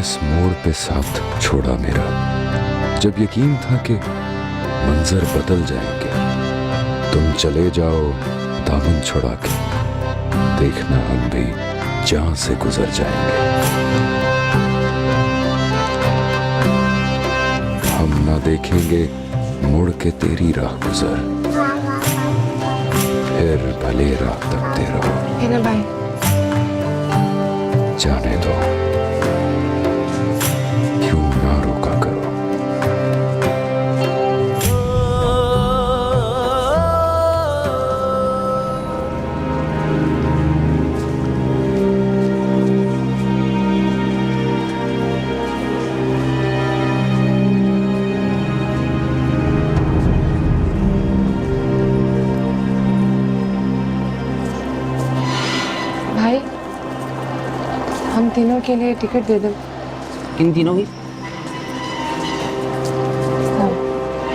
इस मोड़ पे साथ छोड़ा मेरा, जब यकीन था कि मंजर बदल जाएंगे। तुम चले जाओ दामन छुड़ा के, देखना हम भी जहां से गुजर जाएंगे। हम ना देखेंगे मुड़ के तेरी राह गुजर, फिर भले राह तकते रहो। है ना भाई? जाने दो, क्यों ना रोका करो। भाई, हम तीनों के लिए टिकट दे दो। किन तीनों की?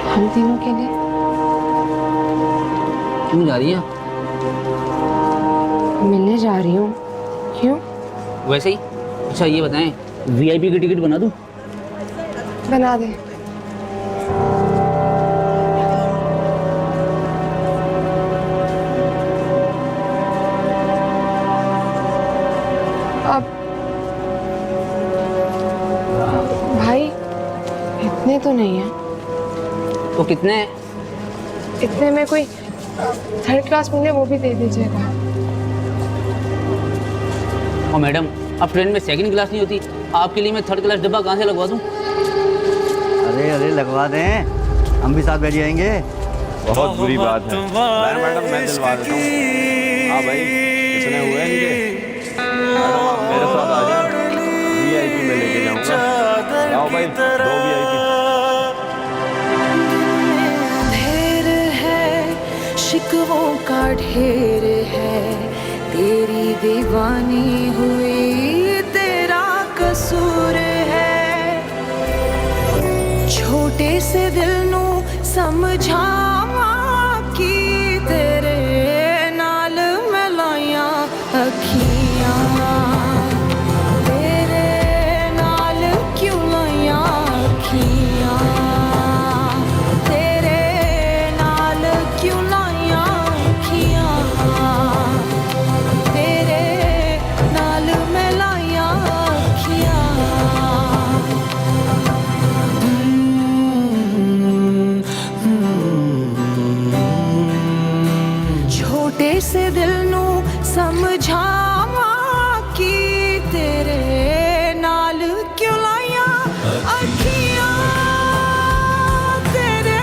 हम तीनों के लिए। क्यों जा रही है? मिलने जा रही हूँ। क्यों? वैसे ही। अच्छा ये बताएं, वीआईपी की टिकट बना दूं? बना दे। अब भाई, इतने तो नहीं है। तो कितने? इतने में कोई थर्ड क्लास मिले वो भी दे दीजिएगा। और मैडम, अब ट्रेन में सेकंड क्लास नहीं होती, आपके लिए मैं थर्ड क्लास डब्बा कहाँ से लगवा दूं? अरे अरे लगवा दें, हम भी साथ बैठ जाएंगे। बहुत बुरी बात है। मैडम मैं दिलवा देता हूँ। हाँ भाई, इतने हुए हैं इनके। मैडम आप मेरे साथ आ जाओ, वीआईपी में लेके जाऊँगा। आओ भाई, 2 वीआईपी। ढेर है शिकवों का ढेर है, तेरी दीवानी हुई तेरा कसूर है। छोटे से दिल नू समझावा कि तेरे नाल मैं लाया अखियां, तेरे नाल क्यों लाया अखियां, तेरे नाल क्यों लाया अखियां, तेरे नाल मैं लाया अखियां। छोटे से दिल नू समझावा कि तेरे नाल क्यों लाया अखियां, तेरे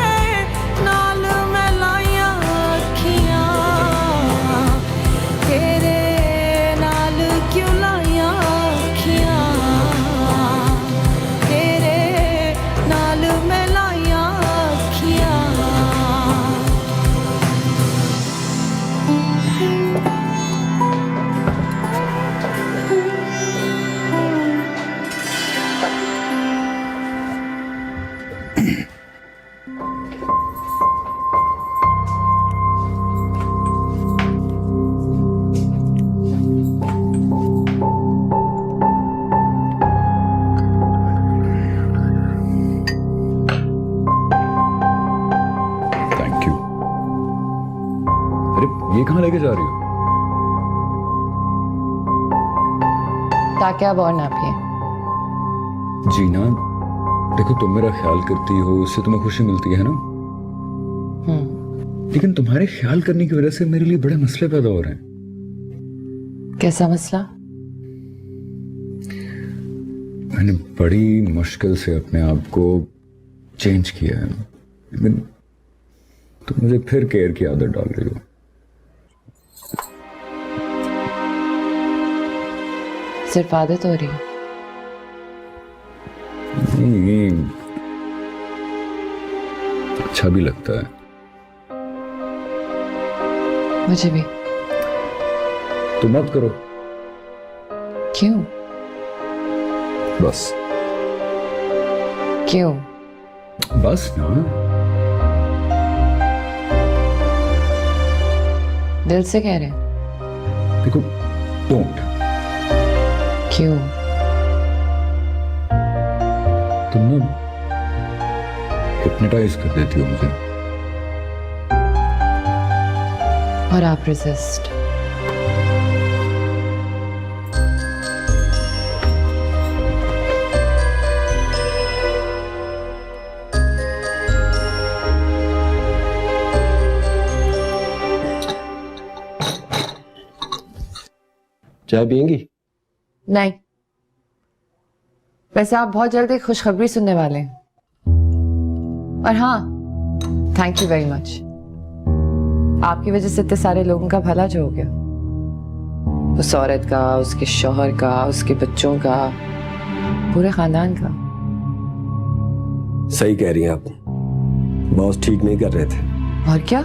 नाल मैं लाया अखियां, तेरे नाल क्यों लाया अखियां, तेरे नाल मैं लाया अखियां। Thank you. अरे ये कहाँ लेके जा रही हो? ताकि अब और ना पिए। जीना, देखो तुम मेरा ख्याल करती हो, उससे तुम्हें खुशी मिलती है ना। लेकिन तुम्हारे ख्याल करने की वजह से मेरे लिए बड़े मसले पैदा हो रहे हैं। कैसा मसला? मैंने बड़ी मुश्किल से अपने आप को चेंज किया है, लेकिन तुम मुझे फिर केयर की आदत डाल रही हो। सिर्फ आदत हो रही है। नहीं, अच्छा भी लगता है। मुझे भी। तो मत करो। क्यों? बस क्यों? बस ना। दिल से कह रहे हैं? देखो, डोंट। क्यों? तुम ना हिप्नोटाइज कर देती हो मुझे। और आप रेजिस्ट। चाय पियेंगी? नहीं, वैसे आप बहुत जल्द एक खुशखबरी सुनने वाले हैं। और हाँ, थैंक यू वेरी मच। आपकी वजह से इतने सारे लोगों का भला जो हो गया, उस औरत का, उसके शौहर का, उसके बच्चों का, पूरे खानदान का। सही कह रही हैं आप, बॉस ठीक नहीं कर रहे थे। और क्या,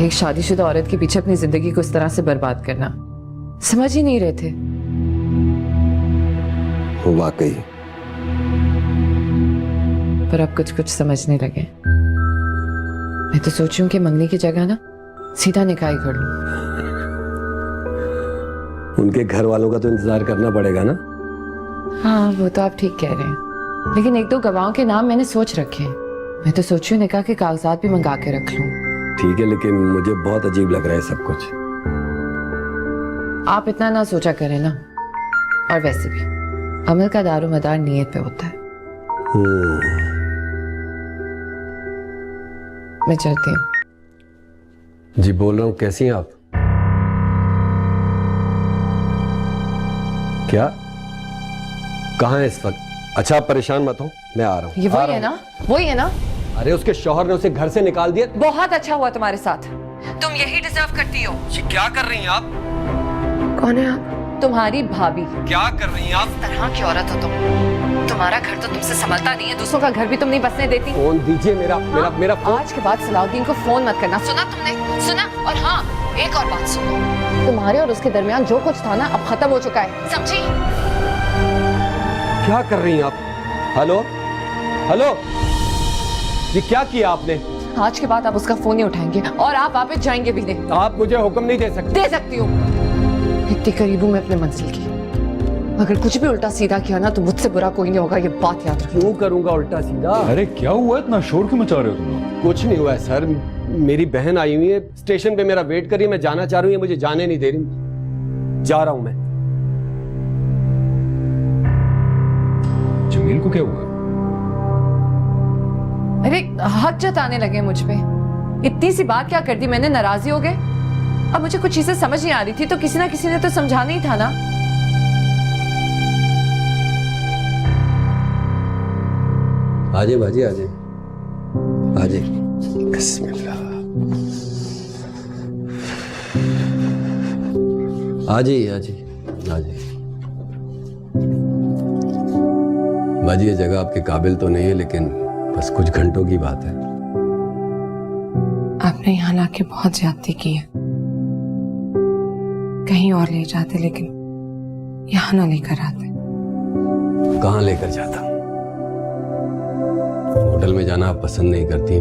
एक शादीशुदा औरत के पीछे अपनी जिंदगी को इस तरह से बर्बाद करना, समझ ही नहीं रहे थे। वाकई। पर अब कुछ कुछ समझने लगे। मैं तो सोच रही हूँ कि मंगनी की जगह ना सीधा निकाह ही कर लूं। उनके घर वालों का तो इंतजार करना पड़ेगा ना। हाँ, वो तो आप ठीक कह रहे हैं, लेकिन एक दो गवाहों के नाम मैंने सोच रखे हैं। मैं तो सोच रही हूँ निकाह के कागजात भी मंगा के रख लूं। ठीक है, लेकिन मुझे बहुत अजीब लग रहा है सब कुछ। आप इतना ना सोचा करें ना। और वैसे भी अमल का दारोमदार नीयत पे होता है। मैं चलती हूँ। जी बोल रहा हूँ, कैसी हैं आप? क्या? कहाँ है इस वक्त? अच्छा, आप परेशान मत हो, मैं आ रहा हूँ। ये वही है ना? वही है ना? अरे उसके शौहर ने उसे घर से निकाल दिया। बहुत अच्छा हुआ तुम्हारे साथ, तुम यही डिजर्व करती हो। ये क्या कर रही हैं आप? कौन है आप? तुम्हारी भाभी। क्या कर रही हैं आप? इस तरह की औरत हो तुम। तुम्हारा घर तो तुमसे संभलता नहीं है, दूसरों का घर भी तुम नहीं बसने देती। फोन दीजिए मेरा। मेरा फोन। आज के बाद सलाउद्दीन को फोन मत करना, सुना तुमने? सुना? और हाँ, एक और बात सुनो, तुम्हारे और उसके दरमियान जो कुछ था ना, अब खत्म हो चुका है, समझी? क्या कर रही हैं आप? हेलो हेलो, ये क्या किया आपने? आज के बाद आप उसका फोन नहीं उठाएंगे और आप वापस जाएंगे भी नहीं। आप मुझे हुक्म नहीं दे सकते। दे सकती हूँ, इतनी करीब हूँ मैं अपने मंजिल की। अगर कुछ भी उल्टा सीधा किया ना तो मुझसे बुरा कोई नहीं होगा, ये बात याद रखो। क्यों करूंगा उल्टा सीधा? अरे क्या हुआ, इतना शोर क्यों मचा रहे हो तुम लोग? कुछ नहीं हुआ है सर, मेरी बहन आई हुई है, स्टेशन पे मेरा वेट कर रही है, मैं जाना चाह रही हूँ, मुझे जाने नहीं दे रही। जा रहा हूं मैं। जमील को क्या हुआ? अरे हक जताने लगे मुझ पे। इतनी सी बात क्या कर दी मैंने, नाराजी हो गए? अब मुझे कुछ चीजें समझ नहीं आ रही थी तो किसी ना किसी ने तो समझाना ही था ना। आजे बाजी आजे आजे। बिस्मिल्लाह। आजे आजे आजे। बाजी, ये जगह आपके काबिल तो नहीं है, लेकिन बस कुछ घंटों की बात है। आपने यहाँ लाके बहुत ज्यादती की है। कहीं और ले जाते, लेकिन यहाँ ना लेकर आते। कहाँ लेकर जाता? होटल में जाना आप पसंद नहीं करती,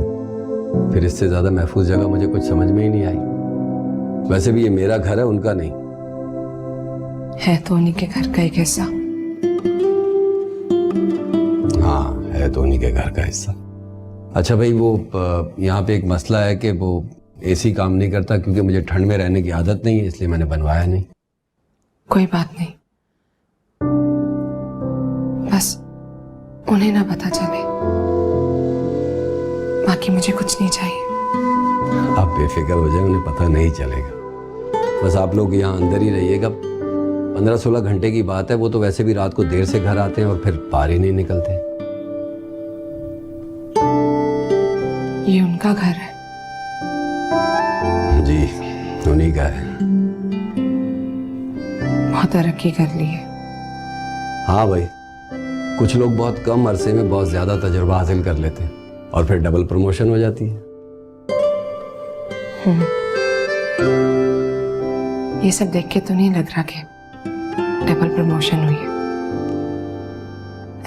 फिर इससे ज्यादा महफूज जगह मुझे कुछ समझ में ही नहीं आई। वैसे भी ये मेरा घर है, उनका नहीं है। तो उन्हीं के घर का एक हिस्सा। हाँ, है तो उन्हीं के घर का हिस्सा। अच्छा भाई, वो यहाँ पे एक मसला है कि वो एसी काम नहीं करता, क्योंकि मुझे ठंड में रहने की आदत नहीं है, इसलिए मैंने बनवाया नहीं। कोई बात नहीं, बस उन्हें ना पता चले, बाकी मुझे कुछ नहीं चाहिए। आप बेफिक्र हो जाए, उन्हें पता नहीं चलेगा। बस आप लोग यहाँ अंदर ही रहिएगा। 15-16 घंटे की बात है, वो तो वैसे भी रात को देर से घर आते हैं और फिर बाहर ही नहीं निकलते। ये उनका घर है? जी, उन्हीं का है। बहुत तरक्की कर ली है। हाँ भाई, कुछ लोग बहुत कम अरसे में बहुत ज्यादा तजुर्बा हासिल कर लेते हैं और फिर डबल प्रमोशन हो जाती है। ये सब देख के तो नहीं लग रहा कि डबल प्रमोशन हुई है।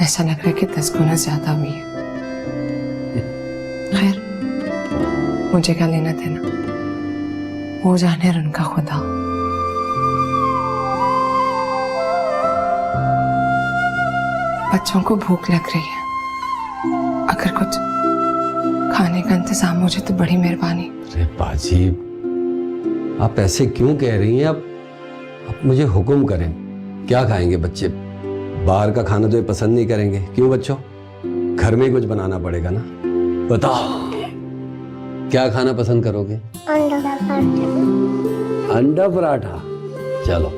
ऐसा लग रहा है कि 10 गुना ज्यादा हुई है। खैर, मुझे क्या लेना देना, वो जाने और उनका खुदा। बच्चों को भूख लग रही है, अगर कुछ खाने का इंतजाम हो जाए तो बड़ी मेहरबानी। अरे बाजी, आप ऐसे क्यों कह रही हैं? आप मुझे हुक्म करें, क्या खाएंगे बच्चे? बाहर का खाना तो ये पसंद नहीं करेंगे। क्यों बच्चों, घर में ही कुछ बनाना पड़ेगा ना। बताओ क्या खाना पसंद करोगे? अंडा पराठा। चलो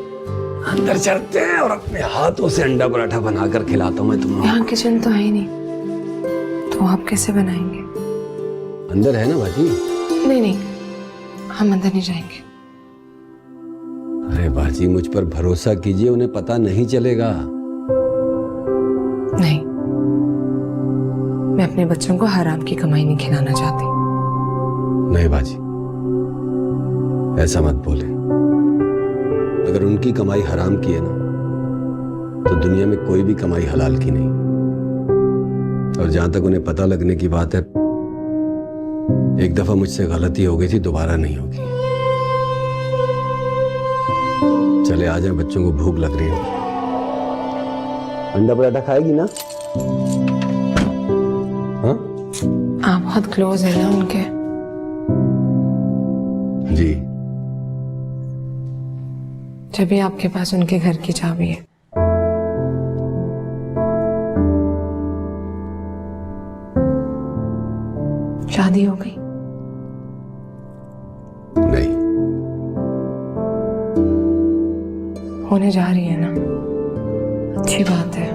अंदर चलते हैं और अपने हाथों से अंडा पराठा बनाकर खिलाता हूँ मैं तुम लोगों यहाँ किचन तो है ही नहीं, तो आप कैसे बनाएंगे? को। अंदर है ना बाजी? नहीं नहीं, हम अंदर नहीं जाएंगे। अरे बाजी, मुझ पर भरोसा कीजिए, उन्हें पता नहीं चलेगा। नहीं, मैं अपने बच्चों को हराम की कमाई नहीं खिलाना चाहती। नहीं बाजी, ऐसा मत बोले। अगर उनकी कमाई हराम की है ना, तो दुनिया में कोई भी कमाई हलाल की नहीं। और जहां तक उन्हें पता लगने की बात है, एक दफा मुझसे गलती हो गई थी, दोबारा नहीं होगी। चले आ जाए, बच्चों को भूख लग रही है। अंडा पराठा खाएगी ना? हाँ आप बहुत क्लोज है ना उनके। जी, जब भी आपके पास उनके घर की चाबी है। शादी हो गई? नहीं। होने जा रही है ना, अच्छी बात है।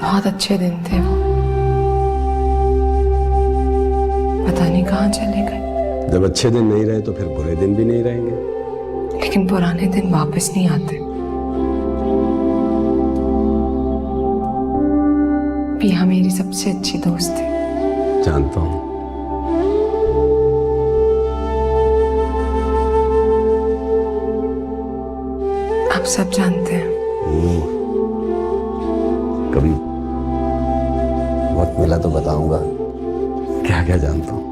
बहुत अच्छे दिन थे वो, पता नहीं कहाँ चले गए। जब अच्छे दिन नहीं रहे तो फिर बुरे दिन भी नहीं रहेंगे। लेकिन पुराने दिन वापस नहीं आते। पिया मेरी सबसे अच्छी दोस्त थी। जानता हूँ। आप सब जानते हैं। कभी वक्त मिला तो बताऊंगा क्या क्या जानता हूँ।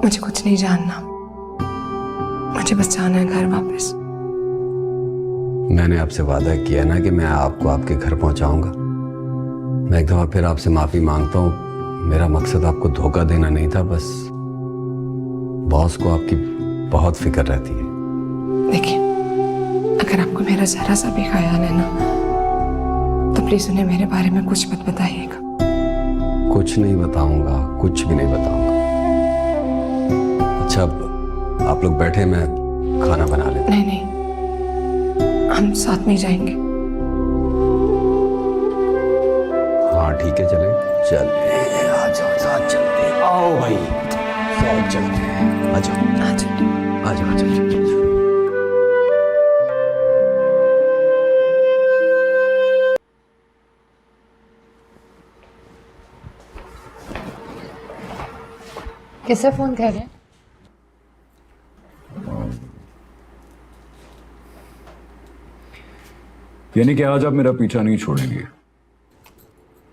मुझे कुछ नहीं जानना, मुझे बस जाना है घर वापस। मैंने आपसे वादा किया ना कि मैं आपको आपके घर पहुंचाऊंगा। मैं एक दफा फिर आपसे माफी मांगता हूँ। मेरा मकसद आपको धोखा देना नहीं था, बस बॉस को आपकी बहुत फिक्र रहती है। देखिए, अगर आपको मेरा जरा सा भी ख्याल है ना, तो प्लीज उन्हें मेरे बारे में कुछ मत बताइएगा। कुछ नहीं बताऊंगा, कुछ भी नहीं बताऊंगा। अच्छा, अब आप लोग बैठे, मैं खाना बना लेता। नहीं नहीं, हम साथ में ही जाएंगे। हाँ ठीक है, चले चले, आ जाओ साथ चलते हैं। आओ भाई, साथ चलते हैं। आ जाओ आ जाओ। आ जाओ, आ जाओ। किसे फोन कर रहे हैं? यानी कि आज आप मेरा पीछा नहीं छोड़ेंगे?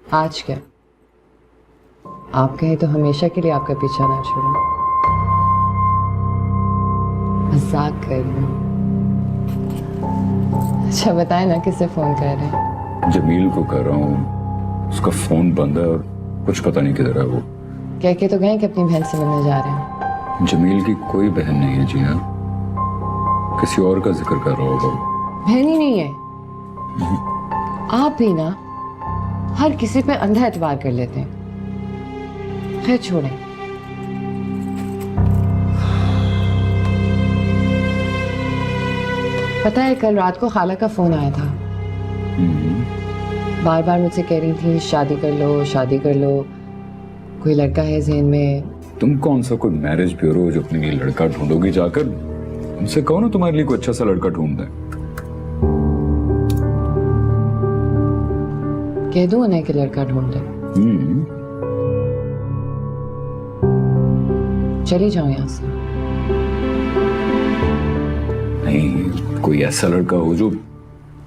आज क्या, आप कहें तो हमेशा के लिए आपका पीछा ना छोड़ूं। मजाक कर रही हूं। अच्छा बताएं ना, किसे फोन कर रहे हैं? जमील को कर रहा हूँ, उसका फोन बंद है और कुछ पता नहीं किधर है वो। कह के तो गए कि अपनी बहन से मिलने जा रहे हैं। जमील की कोई बहन नहीं है जीना, किसी और का जिक्र कर रहा होगा। बहन ही नहीं है। आप भी ना हर किसी पे अंधा एतबार कर लेते हैं। खैर छोड़ें। पता है, कल रात को खाला का फोन आया था। बार बार मुझसे कह रही थी शादी कर लो, शादी कर लो, कोई लड़का है ज़हन में। तुम कौन सा कोई मैरिज ब्यूरो जो अपने लिए लड़का ढूंढोगी जाकर? उनसे कहो ना तुम्हारे लिए कोई अच्छा सा लड़का ढूंढ दे। कह दूं उन्हें कि लड़का ढूंढ ले? चली जाओ यहाँ से। नहीं, कोई ऐसा लड़का हो जो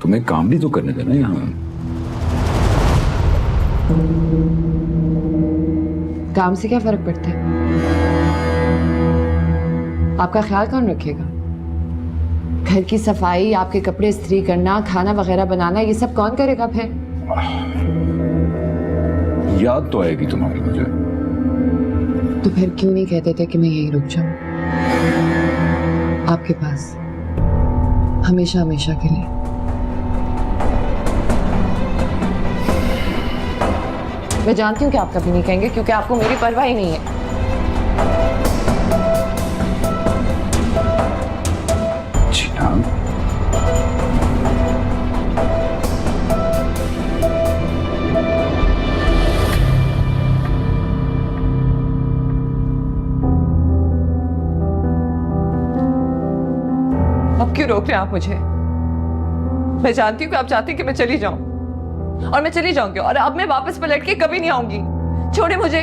तुम्हें काम भी तो करने देना यहाँ। काम से क्या फर्क पड़ता है? आपका ख्याल कौन रखेगा? घर की सफाई, आपके कपड़े इस्त्री करना, खाना वगैरह बनाना, ये सब कौन करेगा फिर? याद तो आएगी तुम्हारी मुझे। तो फिर क्यों नहीं कहते थे कि मैं यहीं रुक जाऊं आपके पास हमेशा हमेशा के लिए? मैं जानती हूँ कि आप कभी नहीं कहेंगे क्योंकि आपको मेरी परवाह ही नहीं है। जीना, अब क्यों रोक रहे हैं आप मुझे? मैं जानती हूँ कि आप चाहते हैं कि मैं चली जाऊं और मैं चली जाऊंगी और अब मैं वापस पलट के कभी नहीं आऊंगी। छोड़े मुझे।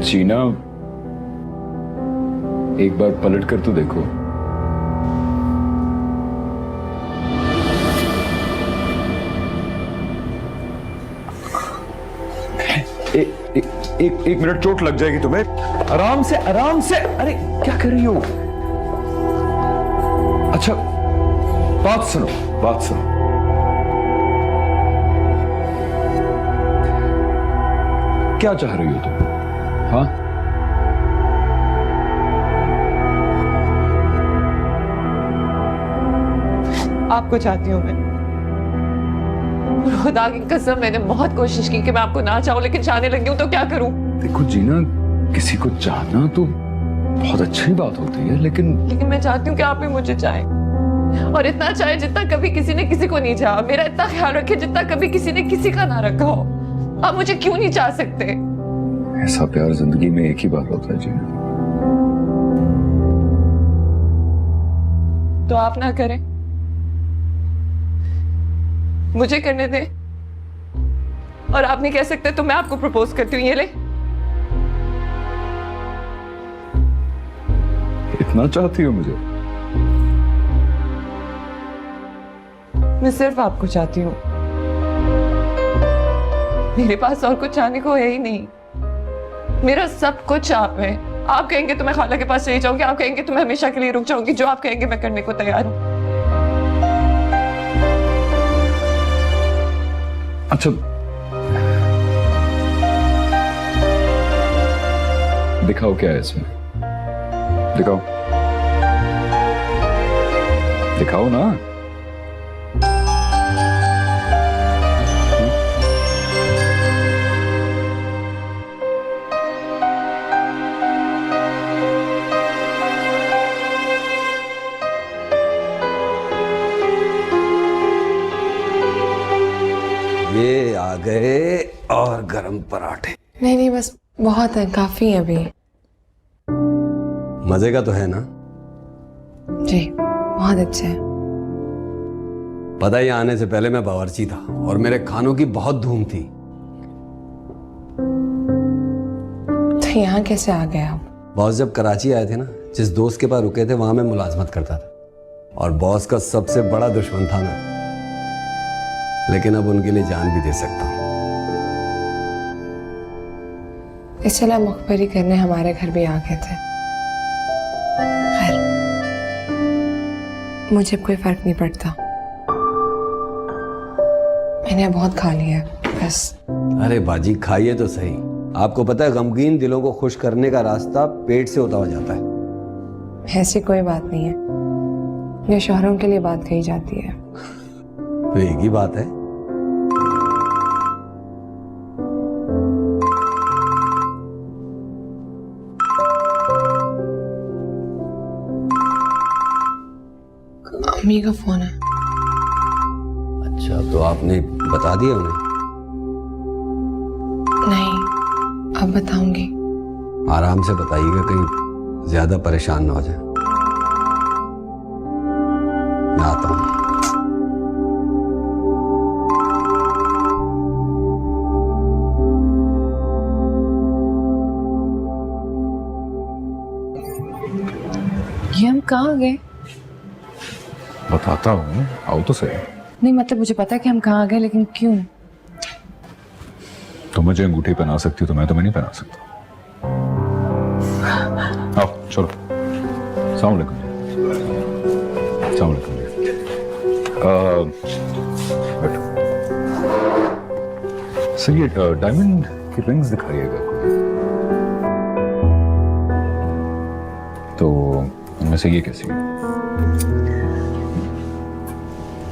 जीना, एक बार पलट कर तो देखो। एक मिनट, चोट लग जाएगी तुम्हें। आराम से, आराम से। अरे क्या कर रही हो? अच्छा, बात सुनो, बात सुनो। क्या चाह रही हो तुम? हाँ, आपको चाहती हूँ मैं। खुदा की कसम, मैंने बहुत कोशिश की कि मैं आपको ना चाहूं, लेकिन चाहने लगी हूं तो क्या करूं? देखो जीना, किसी को चाहना तो बहुत अच्छी बात होती है, लेकिन मैं चाहती हूँ कि आप भी मुझे चाहें और इतना चाहे जितना कभी किसी ने किसी को नहीं चाहा। मेरा इतना ख्याल रखे जितना कभी किसी ने किसी का ना रखा हो। आप मुझे क्यों नहीं चाह सकते? ऐसा प्यार जिंदगी में एक ही बार होता है जीना। तो आप ना करें, मुझे करने दें। और आप नहीं कह सकते तो मैं आपको प्रपोज करती हूँ। ये ले। इतना चाहती हो मुझे? मैं सिर्फ आपको चाहती हूँ। मेरे पास और कुछ चाहने को है ही नहीं। मेरा सब कुछ आप है। आप कहेंगे तो मैं खाला के पास चली जाऊंगी, आप कहेंगे तो मैं हमेशा के लिए रुक जाऊंगी। जो आप कहेंगे मैं करने को तैयार हूँ। अच्छा, दिखाओ क्या है इसमें। दिखाओ, दिखाओ ना। ये आ गए और गरम पराठे। नहीं नहीं, बस बहुत है, काफी है अभी। मजे का तो है ना? जी बहुत अच्छे है। पता ही आने से पहले मैं बावर्ची था और मेरे खानों की बहुत धूम थी। तो यहाँ कैसे आ गए आप? बॉस जब कराची आए थे ना, जिस दोस्त के पास रुके थे वहां मैं मुलाजमत करता था और बॉस का सबसे बड़ा दुश्मन था मैं, लेकिन अब उनके लिए जान भी दे सकता हूँ। इसलिए मुखबरी करने हमारे घर भी आ गए थे। खैर, मुझे कोई फर्क नहीं पड़ता। मैंने बहुत खा लिया है बस। अरे बाजी, खाइए तो सही। आपको पता है गमगीन दिलों को खुश करने का रास्ता पेट से होता हुआ जाता है। ऐसी कोई बात नहीं है, ये शोहरों के लिए बात कही जाती है। तो एक ही बात है। अम्मी का फोन है। अच्छा, तो आपने बता दिया उन्हें? नहीं, अब बताऊंगी। आराम से बताइएगा, कहीं ज्यादा परेशान ना हो जाए। मैं आता हूँ। ये हम कहाँ गए? बताता हूँ, आओ तो सही। नहीं मतलब मुझे पता है कि हम कहाँ गए, लेकिन क्यों? तुम मुझे अंगूठी पहना सकती हो तो मैं तुम्हें नहीं पहना सकता। आओ चलो। अस्सलाम वालेकुम। अस्सलाम वालेकुम। बैठो। सर ये डायमंड की रिंग्स दिखाइएगा तो उनमें से ये कैसी है?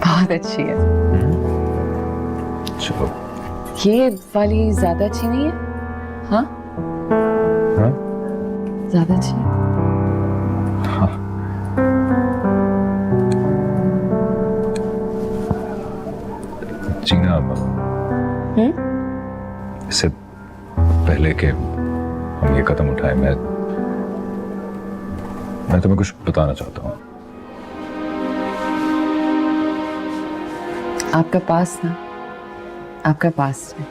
बहुत अच्छी है। चलो। ये वाली ज्यादा अच्छी नहीं है? हाँ हाँ? ज्यादा अच्छी है। हाँ। जीना, इससे पहले के हम ये कदम उठाए, मैं तुम्हें कुछ बताना चाहता हूँ। आपका पास ना, आपका पास है,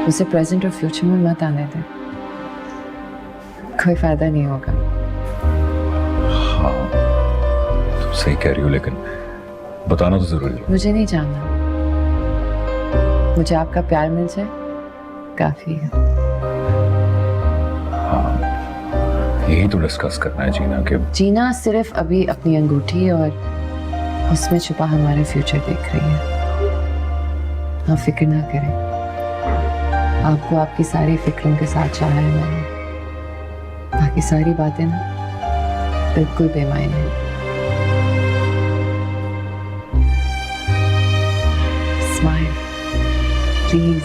उसे प्रेजेंट और फ्यूचर में मत आने दें, कोई फायदा नहीं होगा। हाँ, तुम सही कह रही हो, लेकिन बताना तो जरूरी है। मुझे नहीं जानना, मुझे आपका प्यार मिल जाए काफी है। हाँ, यही तो डिस्कस करना है जीना के। जीना सिर्फ अभी अपनी अंगूठी और उसमें छुपा हमारे फ्यूचर देख रही है। आप फिक्र ना करें, आपको आपकी सारी फिक्रों के साथ चाहा है मैंने, बाकी सारी बातें ना बिल्कुल बेमायने हैं। Smile please.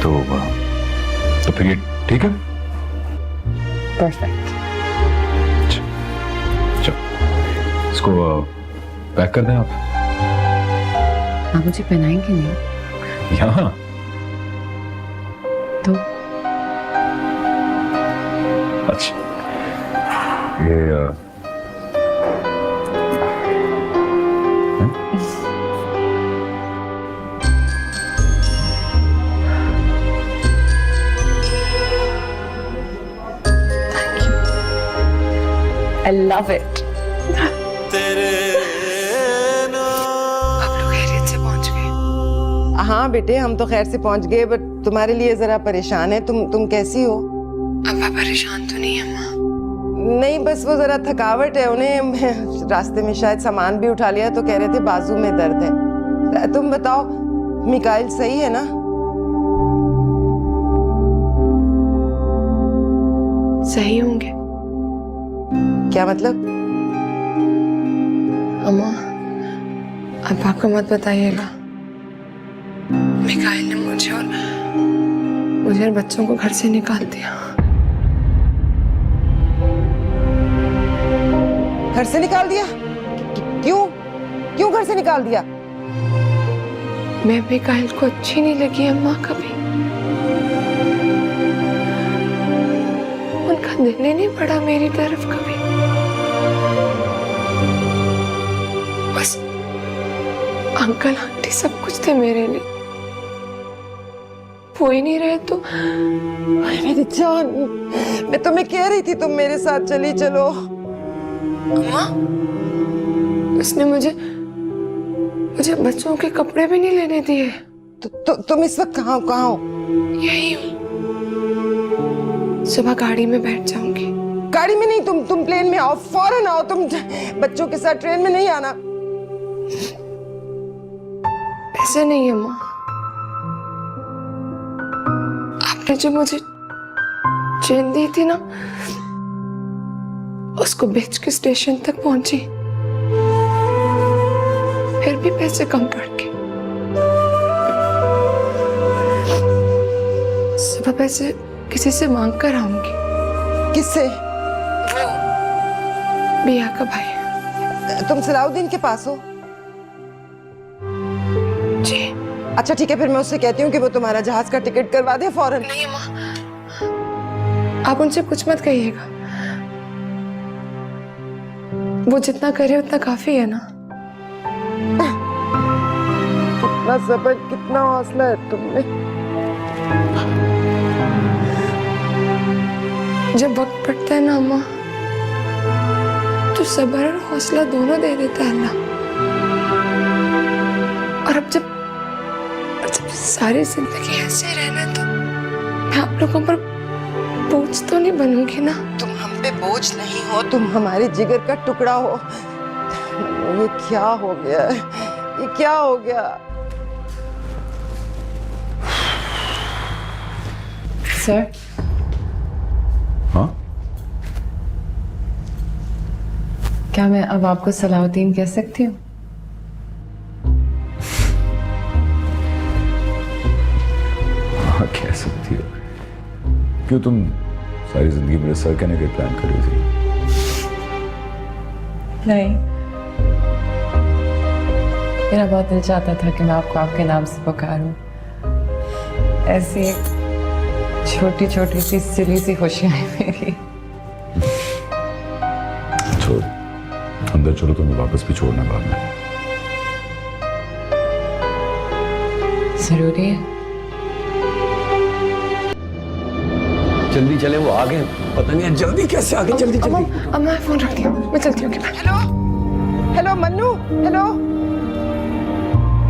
तो फिर ये ठीक है? परफेक्ट। चलो इसको पैक कर दें आप। आप मुझे पहनाएंगे नहीं? यहाँ तो अच्छा, ये I love it. आप लोग खैरियत से पहुंच गए? हाँ बेटे, हम तो खैर से पहुंच गए, बट तुम्हारे लिए जरा परेशान है। तुम कैसी हो? अब्बा परेशान तो नहीं है माँ? नहीं, बस वो जरा थकावट है उन्हें। रास्ते में शायद सामान भी उठा लिया तो कह रहे थे बाजू में दर्द है। तुम बताओ, मिकाइल सही है ना? सही होंगे। क्या मतलब? अम्मा, अब्बा को मत बताइएगा। मिकाइल ने मुझे और बच्चों को घर से निकाल दिया। घर से निकाल दिया? क्यों घर से निकाल दिया? मैं मिकाइल को अच्छी नहीं लगी अम्मा कभी। उनका दिल ही नहीं पड़ा मेरी तरफ कभी। बस अंकल आंटी सब कुछ थे मेरे लिए, वो ही नहीं रहे तो। मेरी जान, मैं तुम्हें कह रही थी तुम मेरे साथ चली चलो। अम्मा, उसने मुझे बच्चों के कपड़े भी नहीं लेने दिए। तुम इस वक्त कहाँ हो? यही हूँ, सुबह गाड़ी में बैठ जाऊंगी। गाड़ी में नहीं, तुम प्लेन में आओ, फौरन आओ। तुम बच्चों के साथ ट्रेन में नहीं आना। ऐसे नहीं अम्मा, आपने जो मुझे चेन दी थी ना, उसको बेच के स्टेशन तक पहुंची, फिर भी पैसे कम पड़ गए। सुबह पैसे किसी से मांग कर आऊंगी। किससे? बिया का भाई। तुम सलाउद्दीन के पास हो? जी। अच्छा ठीक है, फिर मैं उससे कहती हूँ कि वो तुम्हारा जहाज का टिकट करवा दे फौरन। नहीं अम्मा, आप उनसे कुछ मत कहिएगा। वो जितना करे उतना काफी है ना। कितना सब्र, कितना हौसला है तुमने। जब वक्त पड़ता है ना अम्मा, तो सब्र और हौसला दोनों दे देता है अल्लाह। और अब जब सारी जिंदगी ऐसे ही रहना, तो मैं आप लोगों पर बोझ तो नहीं बनूंगी ना। तुम हम हम पे बोझ नहीं हो, तुम हमारे जिगर का टुकड़ा हो। ये क्या हो गया, ये क्या हो गया? सर, हाँ, क्या मैं अब आपको सलाउद्दीन कह सकती हूँ? हाँ कह सकती हो। क्यों, तुम सारी जिंदगी मेरे सर कहने के प्लान कर रही थी? नहीं, मेरा बहुत दिल चाहता था कि मैं आपको आपके नाम से पुकारूं। ऐसी एक छोटी छोटी सी सिली सी खुशियां है मेरी। छोड़, अंदर चलो, तुम्हें वापस भी छोड़ना बाद में। जरूरी है? जल्दी चले, वो आ गए। पता नहीं जल्दी कैसे आ गए। जल्दी जल्दी। अम्मा फोन रख दिया, मैं चलती हूँ। Hello hello Mannu, hello.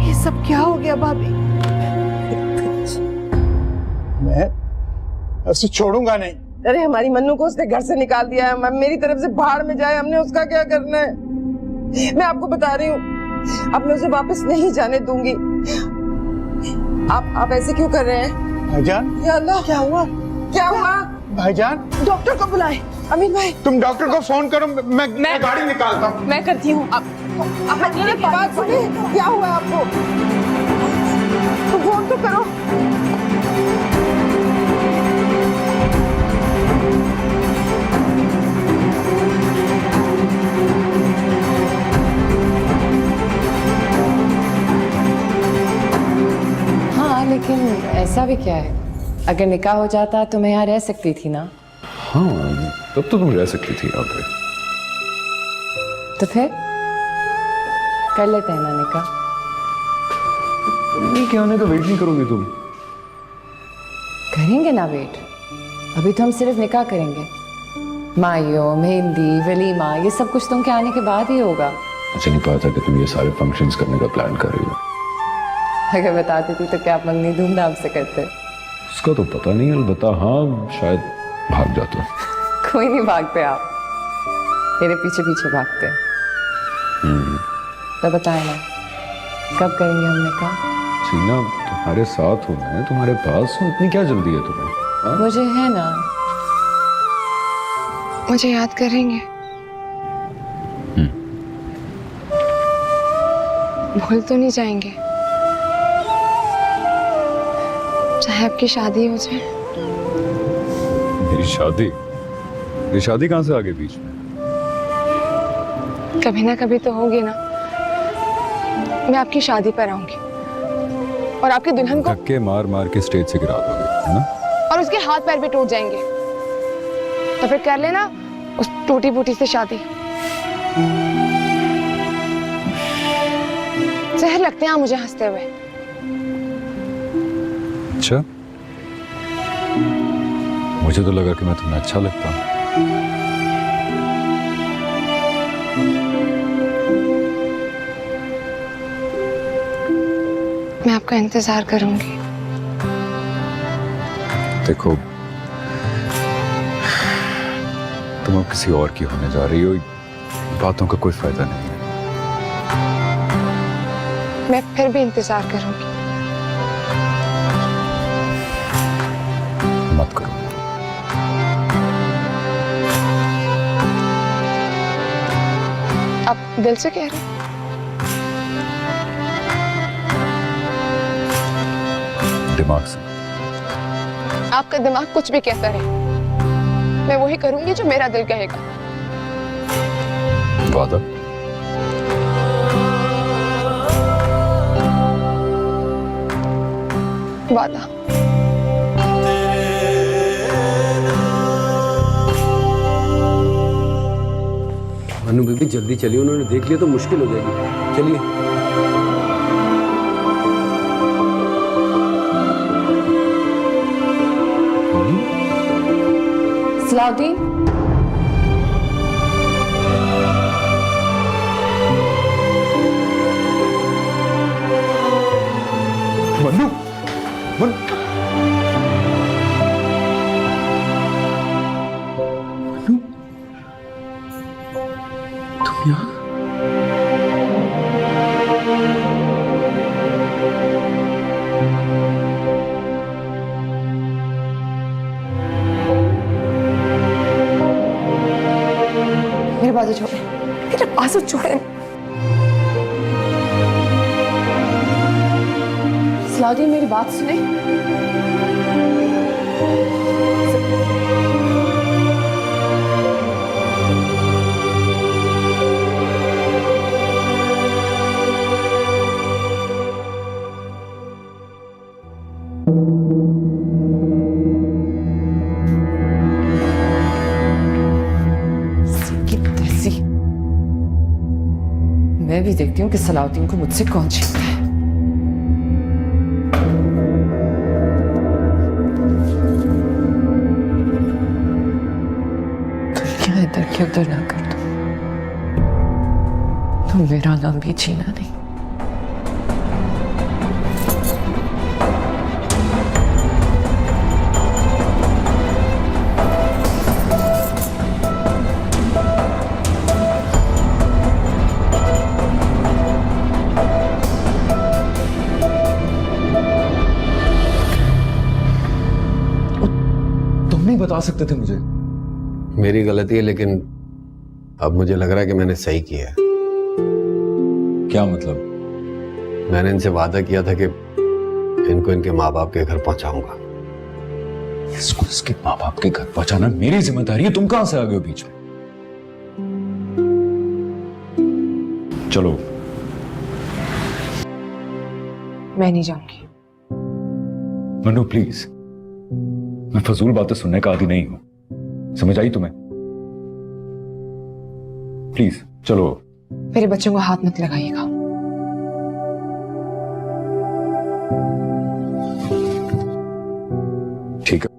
ये सब क्या हो गया भाभी? मैं ऐसे छोड़ूंगा नहीं। अरे हमारी मन्नू को उसने घर से निकाल दिया है, मेरी तरफ से भाड़ में जाए, हमने उसका क्या करना है? मैं आपको बता रही हूँ, अब मैं उसे वापस नहीं जाने दूंगी। आप ऐसे क्यों कर रहे हैं? भाईजान, या अल्लाह, क्या हुआ? क्या हुआ? भाईजान, डॉक्टर को बुलाए। अमीन भाई, तुम डॉक्टर को फोन करो, मैं गाड़ी निकालता हूँ। मैं करती हूँ। मेरी बात सुनिए, क्या हुआ आपको? तो फोन तो करो। हाँ, लेकिन ऐसा भी क्या है? अगर निकाह हो जाता तो मैं यहाँ रह सकती थी ना। हाँ, तब तो तुम रह सकती थी यहाँ पे। तो फिर कर लेते हैं ना निकाह। नहीं, क्या होने का वेट नहीं करोगी तुम? करेंगे ना वेट। अभी तो हम सिर्फ निकाह करेंगे। माइयो, मेहंदी, वलीमा, ये सब कुछ तुम के आने के बाद ही होगा। अच्छा, नहीं पता था कि तुम ये सारे फंक्शंस करने का प्लान कर रही हो। अगर बताती थी तो क्या आप मंगनी धूमधाम से करते? उसका तो पता नहीं, अलबत्ता हाँ शायद भाग जाता। कोई नहीं भागते आप, मेरे पीछे पीछे भागते। तो बताए ना, कब करेंगे हम निकाह? सीना, तुम्हारे साथ होना है, तुम्हारे पास हो, इतनी क्या जल्दी है तुम्हें? हाँ? मुझे है ना। मुझे याद करेंगे? भूल तो नहीं जाएंगे? चाहे आपकी शादी हो जाए। मेरी शादी? ये शादी कहाँ से आ गई बीच में? कभी ना कभी तो होगी ना। मैं आपकी शादी पर आऊंगी और आपकी दुल्हन को धक्के मार मार के स्टेज से गिरा दोगे, है ना? और उसके हाथ पैर भी टूट जाएंगे। तो फिर कर लेना उस टूटी फूटी से शादी। जहर लगते हैं आप मुझे हंसते हुए। अच्छा, मुझे तो लगा कि मैं तुम्हें अच्छा लगता हूँ। मैं आपका इंतजार करूंगी। देखो, तुम अब किसी और की होने जा रही हो, बातों का कोई फायदा नहीं है। मैं फिर भी इंतजार करूंगी। मत करो। आप दिल से कह रहे हैं? दिमाग से। आपका दिमाग कुछ भी कहता रहे, मैं वही करूंगी जो मेरा दिल कहेगा। वादा? वादा। मनु बीबी जल्दी चलिए, उन्होंने देख लिया तो मुश्किल हो जाएगी। चलिए। सलाउद्दीन, मन्नू, मन्नू, मासूद छोड़े। सलाउद्दीन मेरी बात सुने। मैं भी देखती हूँ कि सलाउद्दीन को मुझसे कौन छीनता है। दुनिया इधर की उधर ना कर दो, तुम मेरा नाम भी छीना नहीं। नहीं बता सकते थे मुझे। मेरी गलती है, लेकिन अब मुझे लग रहा है कि मैंने सही किया है। क्या मतलब? मैंने इनसे वादा किया था कि इनको इनके माँ बाप के घर पहुंचाऊंगा। इसको इसके माँ बाप के घर पहुंचाना मेरी जिम्मेदारी है, तुम कहां से आ गए हो बीच में? चलो। मैं नहीं जाऊंगी। मनु प्लीज, मैं फजूल बातें सुनने का आदी नहीं हूं, समझ आई तुम्हें? प्लीज चलो। मेरे बच्चों को हाथ मत लगाइएगा। ठीक है,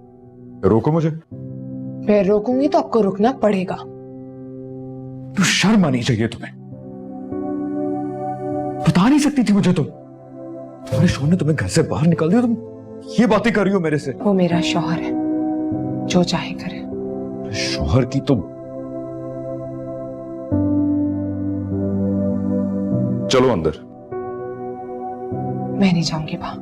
रोको मुझे। मैं रोकूंगी तो आपको रुकना पड़ेगा। तो शर्म आनी चाहिए तुम्हें। बता नहीं सकती थी मुझे तुम? तुम्हारे शोहर ने तुम्हें घर से बाहर निकाल दिया, तुम ये बातें कर रही हो मेरे से? वो मेरा शौहर है, जो चाहे करे। शौहर की तो चलो अंदर। मैं नहीं जाऊंगी वहां।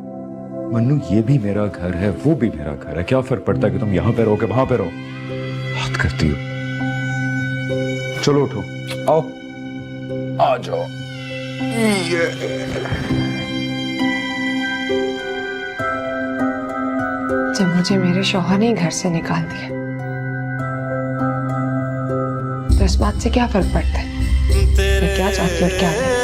मन्नू, ये भी मेरा घर है, वो भी मेरा घर है, क्या फर्क पड़ता है कि तुम यहां पे रहो कि वहां पे रहो? बात करती हो। चलो उठो, आओ, आ जाओ। जब मुझे मेरे शौहर ने घर से निकाल दिया तो इस बात से क्या फर्क पड़ता है मैं क्या चाहती हूँ और क्या नहीं।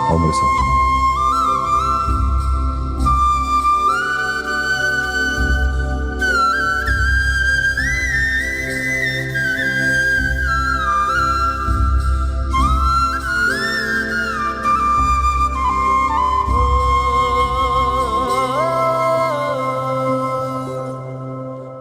आओ मेरे साथ।